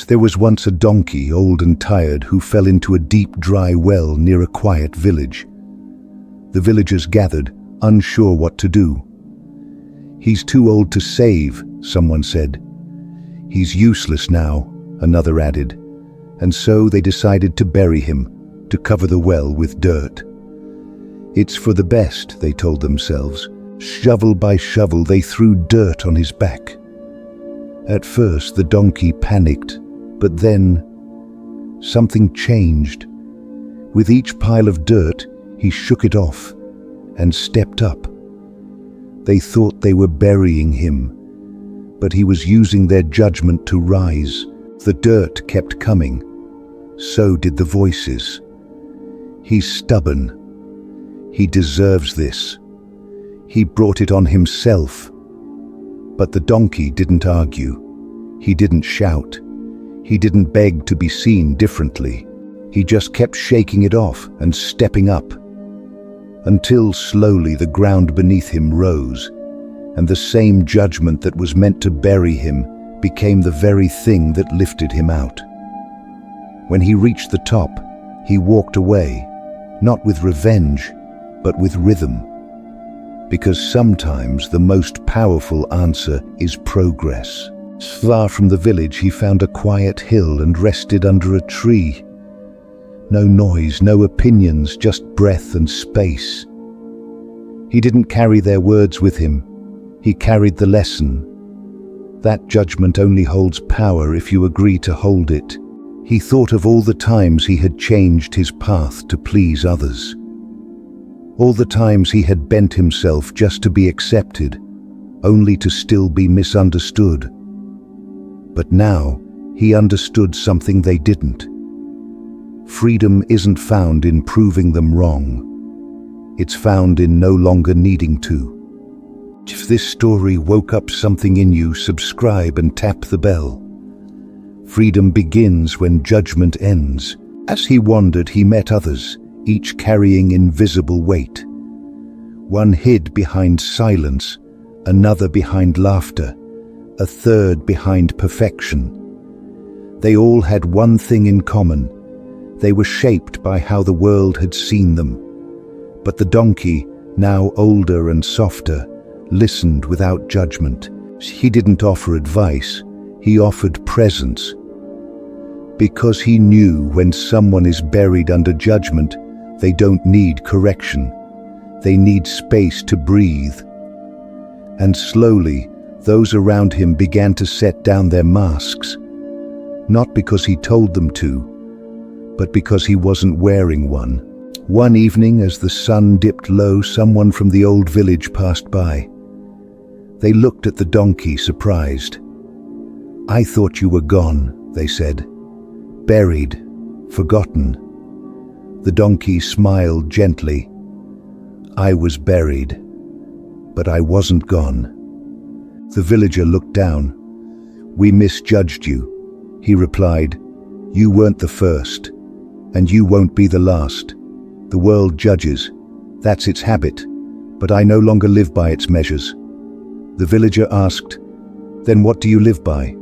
There was once a donkey, old and tired, who fell into a deep, dry well near a quiet village. The villagers gathered, unsure what to do. "He's too old to save," someone said. "He's useless now," another added. And so they decided to bury him, to cover the well with dirt. "It's for the best," they told themselves. Shovel by shovel they threw dirt on his back. At first the donkey panicked, but then something changed. With each pile of dirt, he shook it off and stepped up. They thought they were burying him, but he was using their judgment to rise. The dirt kept coming. So did the voices. "He's stubborn. He deserves this. He brought it on himself." But the donkey didn't argue. He didn't shout. He didn't beg to be seen differently. He just kept shaking it off and stepping up, until slowly the ground beneath him rose, and the same judgment that was meant to bury him became the very thing that lifted him out. When he reached the top, he walked away, not with revenge, but with rhythm. Because sometimes the most powerful answer is progress. Far from the village, he found a quiet hill and rested under a tree. No noise, no opinions, just breath and space. He didn't carry their words with him. He carried the lesson. That judgment only holds power if you agree to hold it. He thought of all the times he had changed his path to please others. All the times he had bent himself just to be accepted, only to still be misunderstood. But now he understood something they didn't. Freedom isn't found in proving them wrong. It's found in no longer needing to. If this story woke up something in you, subscribe and tap the bell. Freedom begins when judgment ends. As he wandered, he met others, each carrying invisible weight. One hid behind silence, another behind laughter, a third behind perfection. They all had one thing in common. They were shaped by how the world had seen them. But the donkey, now older and softer, listened without judgment. He didn't offer advice, he offered presence. Because he knew when someone is buried under judgment, they don't need correction. They need space to breathe. And slowly, those around him began to set down their masks. Not because he told them to, but because he wasn't wearing one. One evening, as the sun dipped low, someone from the old village passed by. They looked at the donkey, surprised. "I thought you were gone," they said. "Buried, forgotten." The donkey smiled gently. "I was buried, but I wasn't gone." The villager looked down. "We misjudged you," he replied. "You weren't the first, and you won't be the last. The world judges. That's its habit, but I no longer live by its measures." The villager asked, "Then what do you live by?"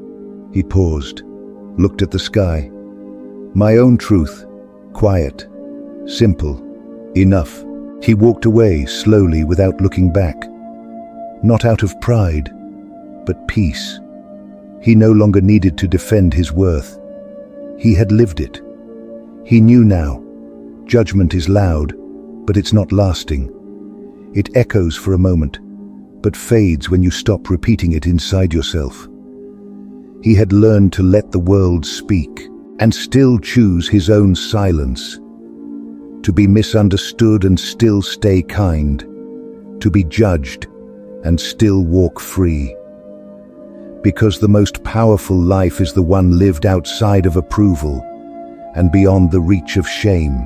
He paused, looked at the sky. "My own truth, quiet, simple, enough." He walked away slowly without looking back. Not out of pride, but peace. He no longer needed to defend his worth. He had lived it. He knew now. Judgment is loud, but it's not lasting. It echoes for a moment, but fades when you stop repeating it inside yourself. He had learned to let the world speak and still choose his own silence. To be misunderstood and still stay kind. To be judged and still walk free. Because the most powerful life is the one lived outside of approval and beyond the reach of shame.